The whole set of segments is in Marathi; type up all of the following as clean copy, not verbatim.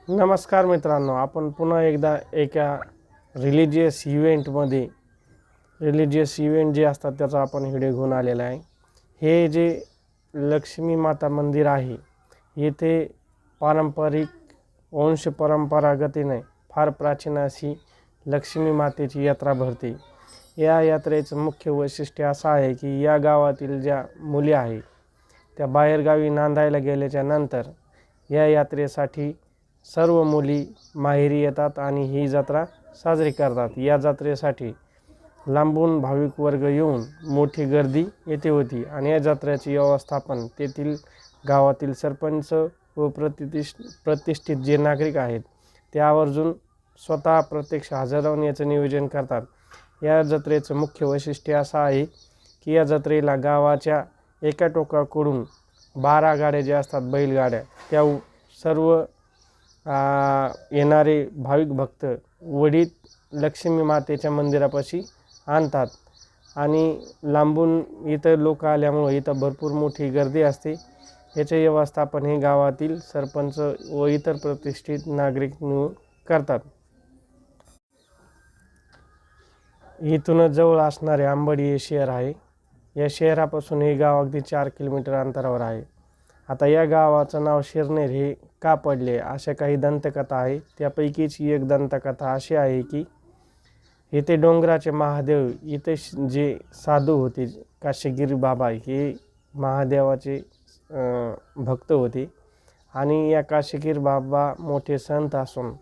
नमस्कार मित्रांनो, आपण पुन्हा एकदा एका रिलिजियस इव्हेंट जे असतात त्याचा आपण व्हिडिओ घेऊन आलेला आहे। हे जे लक्ष्मी माता मंदिर आहे, येथे पारंपरिक वंश परंपरागतीने फार प्राचीन अशी लक्ष्मी मातेची यात्रा भरते। या यात्रेचं मुख्य वैशिष्ट्य असं आहे की या गावातील ज्या मुली आहे त्या बाहेरगावी नांदायला गेल्याच्या नंतर या यात्रेसाठी सर्व मुली माहेरी येतात आणि ही जत्रा साजरी करतात। या जत्रेसाठी लांबून भाविक वर्ग येऊन मोठी गर्दी येथे होती आणि या जत्रेचे व्यवस्थापन तेथील गावातील सरपंच व प्रतिष्ठित जे नागरिक आहेत ते आवर्जून स्वतः प्रत्यक्ष हजर राहून याचं नियोजन करतात। या जत्रेचं मुख्य वैशिष्ट्य असं आहे की या जत्रेला गावाच्या एका टोकाकडून 12 गाड्या ज्या असतात बैलगाड्या त्या सर्व येणारे भाविक भक्त वडीत लक्ष्मी मातेच्या मंदिरापाशी आणतात आणि लांबून इथं लोक आल्यामुळे इथं भरपूर मोठी गर्दी असते। याचे व्यवस्थापन हे गावातील सरपंच व इतर प्रतिष्ठित नागरिक मिळून करतात। इथूनच जवळ असणारे आंबडी हे शहर आहे। या शहरापासून हे गाव अगदी 4 किलोमीटर अंतरावर आहे। आता या गावाचं नाव शिरनेर हे का पडले अशा काही दंतकथा आहे। त्यापैकीच एक दंतकथा अशी आहे की इथे डोंगराचे महादेव इथे जे साधू होते काशीगिरी बाबा हे महादेवाचे भक्त होते आणि या काशीगिरी बाबा मोठे संत असून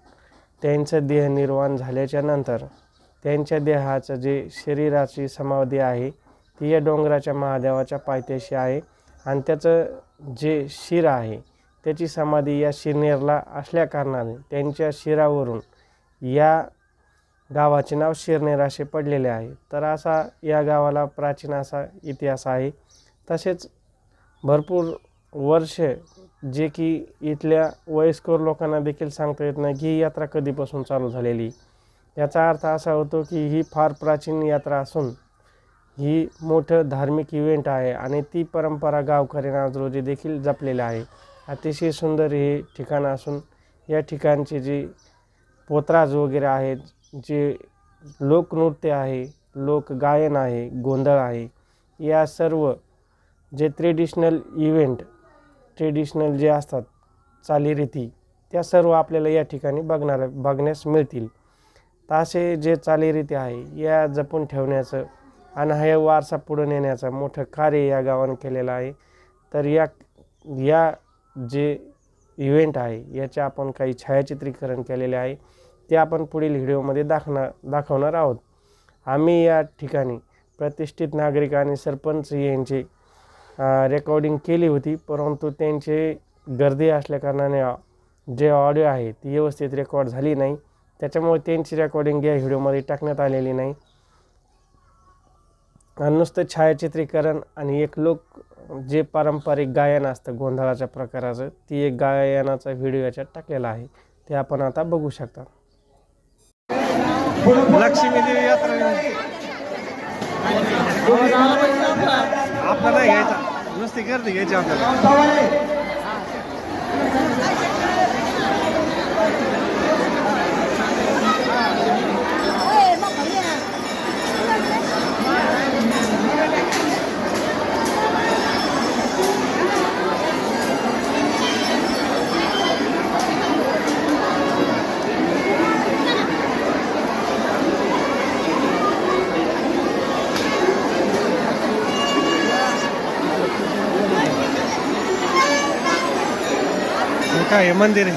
त्यांचं देह निर्वाण झाल्याच्या नंतर त्यांच्या देहाचं जे शरीराची समाधी आहे ती या डोंगराच्या महादेवाच्या पायथ्याशी आहे आणि त्याचं जे शिर आहे त्याची समाधी या शिरनेरला असल्या कारणाने त्यांच्या शिरावरून या गावाचे नाव शिरनेर असे पडलेले आहे। तर असा या गावाला प्राचीन असा इतिहास आहे। तसेच भरपूर वर्ष जे की इथल्या वयस्कर लोकांना देखील सांगता येत नाही की ही यात्रा कधीपासून चालू झालेली। याचा अर्थ असा होतो की ही फार प्राचीन यात्रा असून ही मोठं धार्मिक इव्हेंट आहे आणि ती परंपरा गावकऱ्यांना आज रोजी देखील जपलेली आहे। अतिशय सुंदर हे ठिकाण असून या ठिकाणचे जे पोतराज वगैरे आहेत, जे लोकनृत्य आहे, लोकगायन आहे, गोंधळ आहे, या सर्व जे ट्रेडिशनल जे असतात चालीरीती त्या सर्व आपल्याला या ठिकाणी बघण्यास मिळतील। तर असे जे चालीरीती आहे या जपून ठेवण्याचं आणि हा वारसा पुढे नेण्याचं मोठं कार्य या गावाने केलेलं आहे। तर या जे इव्हेंट आहे याचे आपण काही छायाचित्रीकरण केलेले आहे ते आपण पुढील व्हिडिओमध्ये दाखवणार आहोत। आम्ही या ठिकाणी प्रतिष्ठित नागरिक आणि सरपंच यांची रेकॉर्डिंग केली होती, परंतु त्यांचे गर्दी असल्याकारणाने जे ऑडिओ आहे ती व्यवस्थित रेकॉर्ड झाली नाही, त्याच्यामुळे त्यांची रेकॉर्डिंग या व्हिडिओमध्ये टाकण्यात आलेली नाही। नुसतं छायाचित्रीकरण आणि एक जे पारंपरिक गायन असतं गोंधळाच्या प्रकाराचं ती एक गायनाचा व्हिडिओ याच्यात टाकलेला आहे, ते आपण आता बघू शकता। लक्ष्मी देवी यात्रा आपल्याला नाही घ्यायचा, नुसती गर्दी घ्यायची आपल्याला। काय हे मंदिर आहे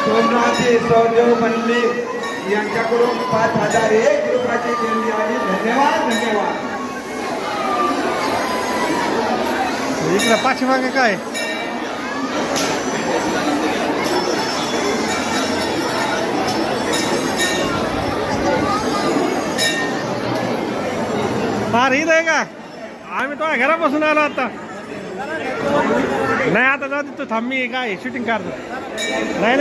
सोमनाथी सहदेव मंडले यांच्याकडून 5001 रुपयाची देणगी आहे। धन्यवाद धन्यवाद। इकडे पाठीमागे काय फार इथं आहे का? आम्ही तो घरापासून आलो आता नाही, आता जाऊ दे तू थांब, मी काय शूटिंग काढतो। नाही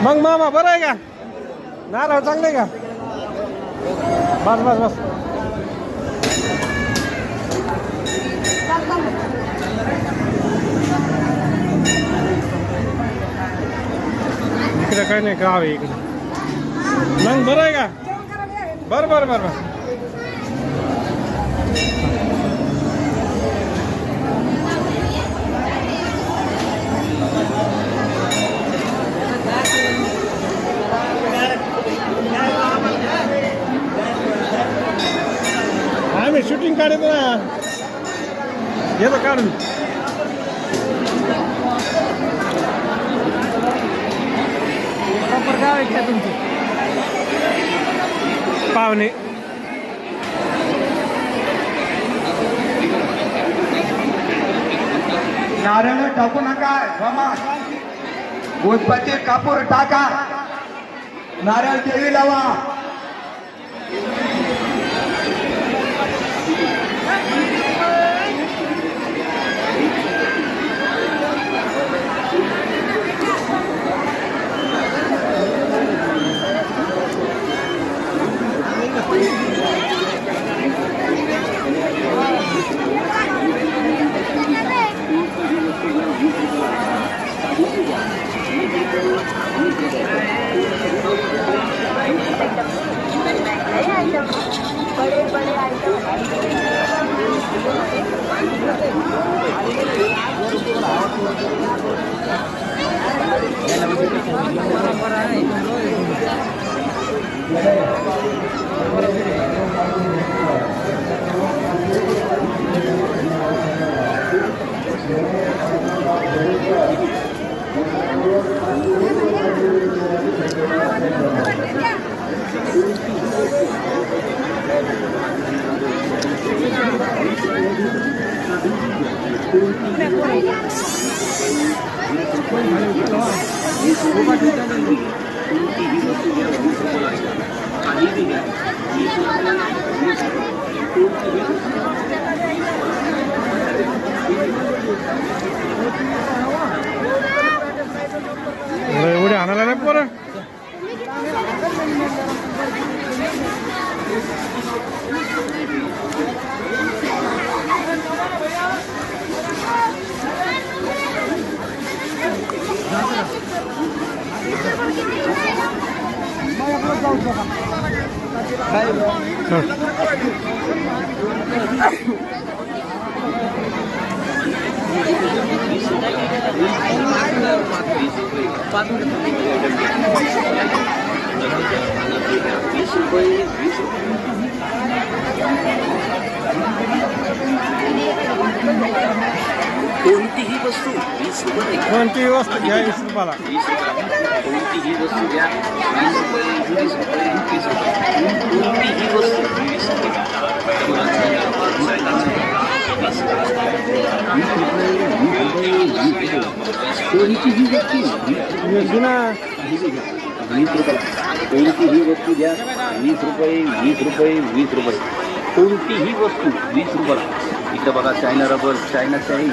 मग मामा बरं आहे का? नारळ चांगले का? बस बस बस. इकडे काही नाही, गाव आहे इकडे. मग बरं आहे का? बरं बरं बरं बरं. आम्ही शूटिंग काढतो ना, येतो काढून. गाव आहे का तुमचे पाहुणे? नारळ टाकू नका मामा, उदबत्ती कापूर टाका, नारळ देवी लावा. उड्या आणायला नाही पोरं. कोणतीही वस्तू 20 रुपये. कोणतीही वस्तू घ्या 20 रुपयाला. कोणतीही वस्तू घ्या 20 रुपये, 20 रुपये, 30 रुपये. कोणतीही वस्तू 20 रुपये. कोणतीही वस्तू 20 रुपयाला. कोणतीही वस्तू घ्या 20 रुपये, 20 रुपये, 20 रुपये. कोणतीही वस्तू 20 रुपयाला. इथं बघा चायना रबर, चायना चाई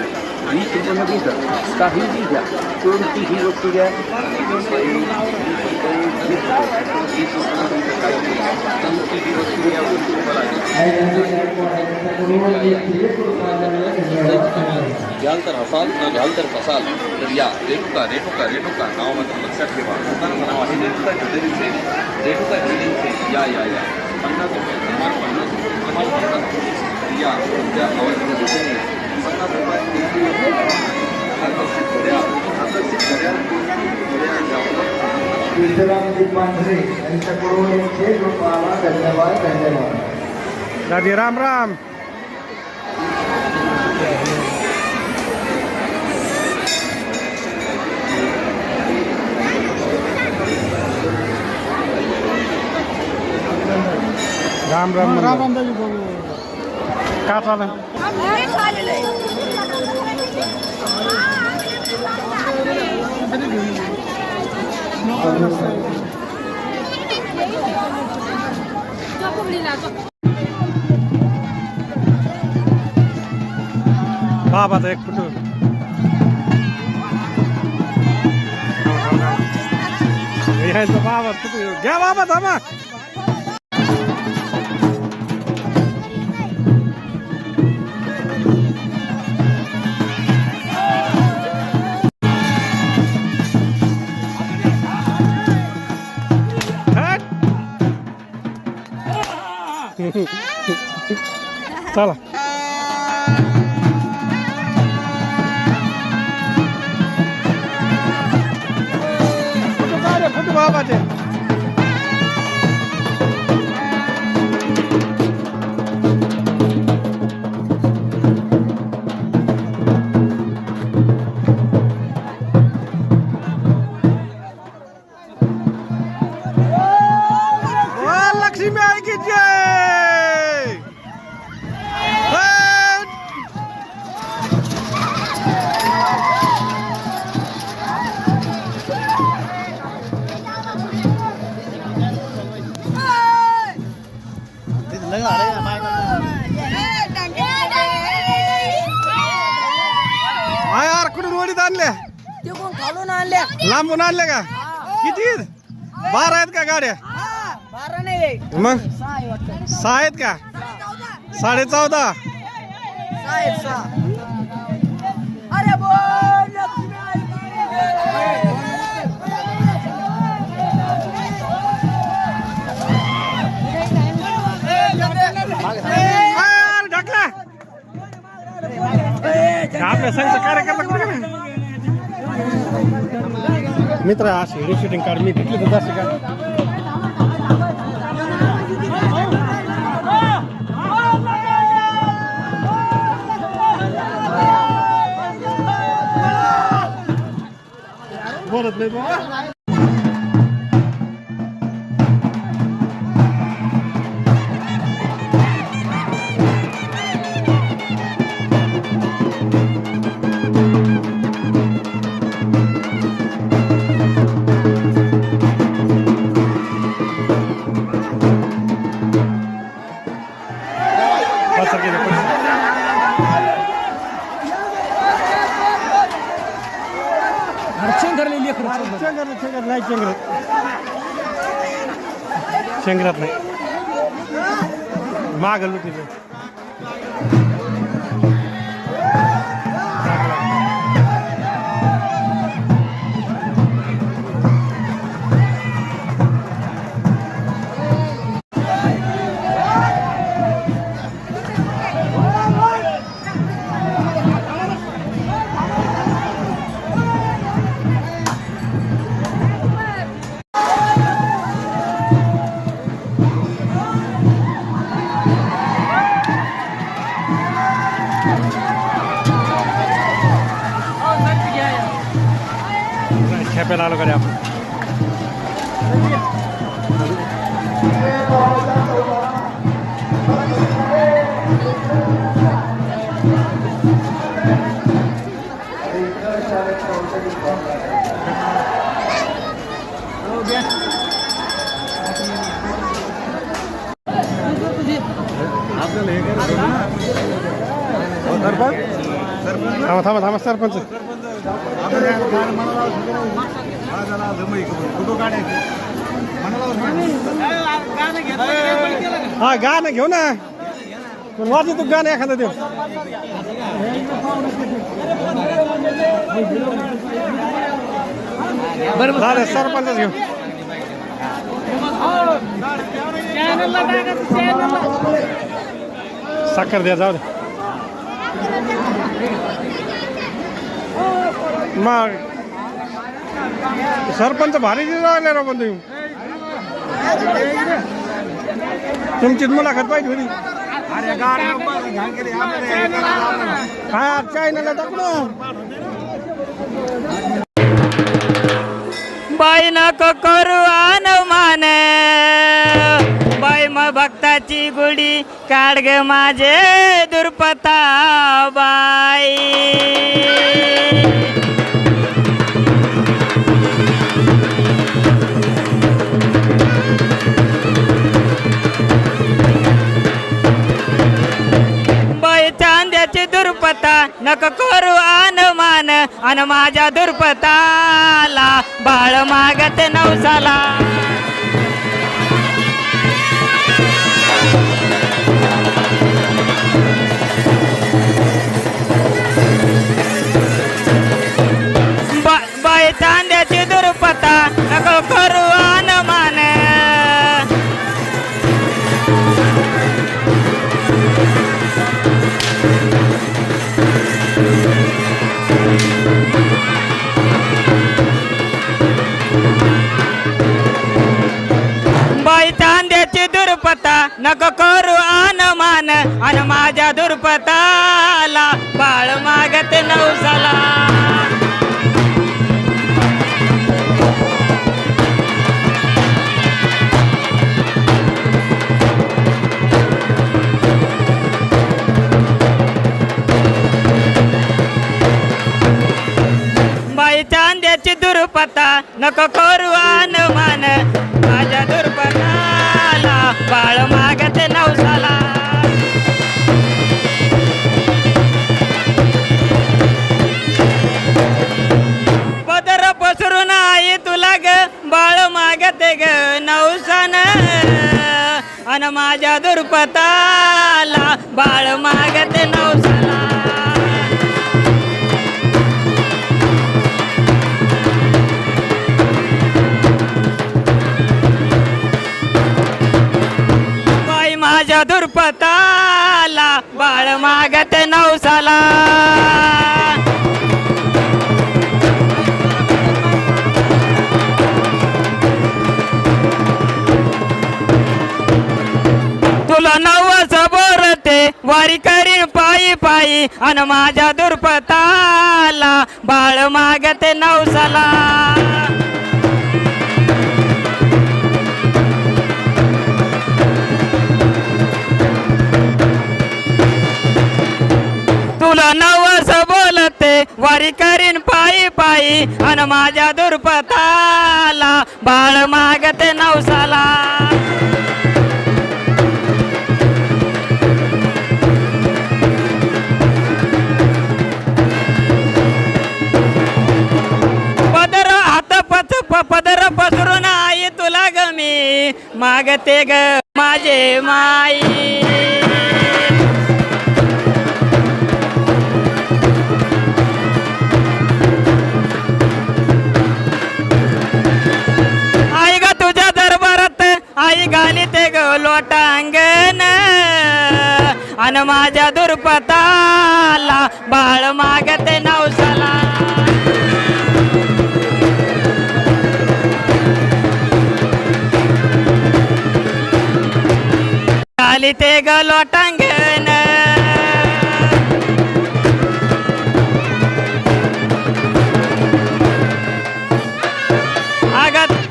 20 रुपयामध्ये इथं काहीही घ्या. कोणतीही वस्तू घ्या 20 रुपये, 20 रुपये. कोणतीही वस्तू घ्या 20 रुपयाला. घ्याल तर हसाल, न घ्याल तर फसाल. तर या रेणुका रेणुका रेणुका नाव मात्र लक्षात ठेवा. दुकानाचं नाव आहे Renuka jewellery sale, Renuka jewellery sale. या या या 50 रुपये, 50 रुपये. या त्या आवडीच्या दुकाने 50 रुपये. आकर्षित घड्या, आकर्षित घड्या, विश्रामजी पांढरे यांच्याकडून 1 रुपयाला. धन्यवाद धन्यवाद. दादी राम राम. राम राम राम राम. का चालू? बाबाचा एक फुटू. घ्यायचं बाबा घ्या बाबा थांबा. चला फोटो बाबाचे. लक्ष्मी आई की जय. यार कुठून वडीत आणल्या तिकडून खालून आणल्या. लांबून आणल्या का किती 12 आहेत का गाड्या 12 नाही मग 6 आहे वाटतं. 6 आहेत का 14.5 6 आहेत 6. अरे बोल लक्ष्मी आई की यार ढकला आपल्या संघ कार्यकर्ता कुठे गेला? मित्र अशी व्हिडिओ शूटिंग काढ मी भेटली तर जास्त का बोलत नाही बाबा. शेंगरात नाही मागल तिथे खेपेला आलो कडे आपण थांबा थांबा थांबा सरपंच हा गाणं घेऊ ना पण वाजव तू गाणं एखादं देऊ बरं झालं सरपंच घेऊ साखर द्या जाऊ दे मग सरपंच भारी राहिले राव पण तुम्ही तुमचीच मुलाखत पाहिजे होती हा चायनाला टाकलो बाई नको करू अनुमान बाई मग भक्ताची गुढी काढ ग माझे दुर्पता बाई चांद्याची दुर्पता नक करू अनुमान आणि माझ्या दुर्पताला बाळ मागते नवसाला. बाई चांद्याची दुर्पता नको करू अनुमान. बाई चांद्याची दुर्पता नको करू अनुमान आणि माझ्या दुर्पताला बाळ मागते नवसाला. बाई चांद्याची दुर्पता नको करू अनुमान माझ्या दुर्पताला बाळ मागते नवसाला. पदर पसरून आई तुला ग बाळ मागते ग नवसान आणि माझ्या दुर्पताला बाळ मागते नवसाला. माझ्या दुर्पताला बाळ मागते नवसाला. तुला नवस बोरते वारी करीन पायी पायी आणि माझ्या दुर्पताला बाळ मागते नवसाला. तुला नवस बोलते वारी करीन पायी पायी आणि माझ्या दुर्पताला बाळ मागते नवसाला. पदर हात पदर पसरून आई तुला ग मी मागते ग माझे माई. आई घालीते ग लोटांगण आणि माझ्या दुर्पताला बाळ मागते नवसाला. घालीते ग लोटांगण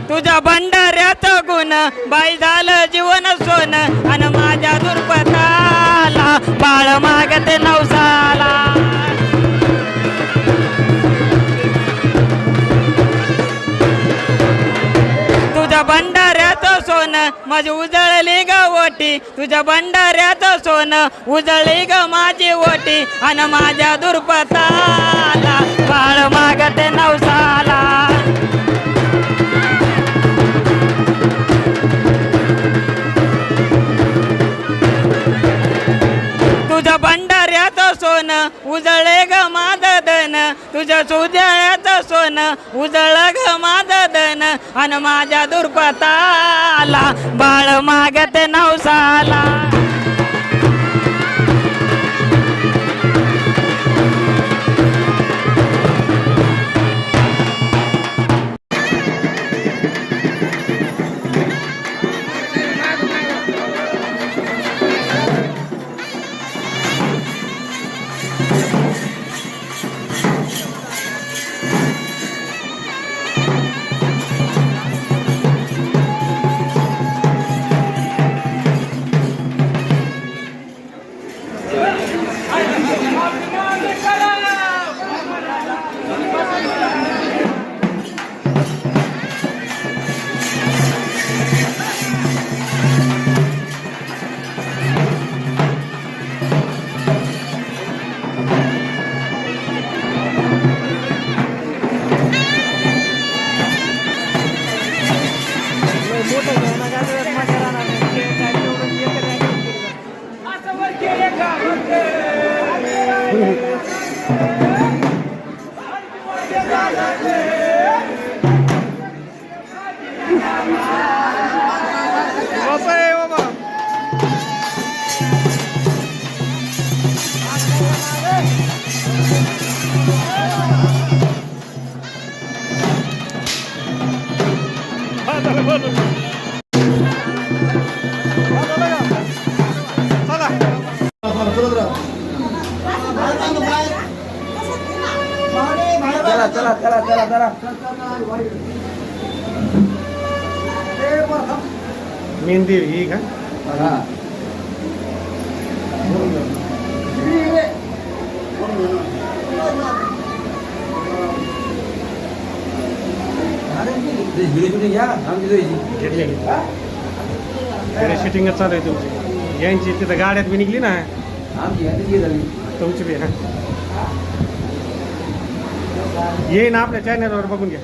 तुझ्या भंडाऱ्याचं गुण बाई झालं जीवन सोन आणि माझ्या दुर्पताला बाळ मागते नवसाला. तुझ्या भंडाऱ्याचं सोन माझी उजळली ग ओटी. तुझ्या भंडाऱ्याचं सोन उजळली ग माझी ओटी आणि माझ्या दुर्पताला बाळ मागते नवसाला. तुझ्या भंडाऱ्याचं सोन उजळे ग माझं धन. तुझ्या सुजळ्याचं सोन उजळ ग माझं धन आणि माझ्या दुर्पताला बाळ मागते नवसाला. फोटो घ्यायला गाडीवर मजा राहणार नाही. ते काय तेवढं एकच ऍक्टिंग केली. चला चला चला चला चला मेहंदी ही का शूटिंगच चालू आहे तुमची यांची तिथं गाड्यात बी निघली ना तुमची बी हा येईन आपल्या चॅनलवर बघून घ्या.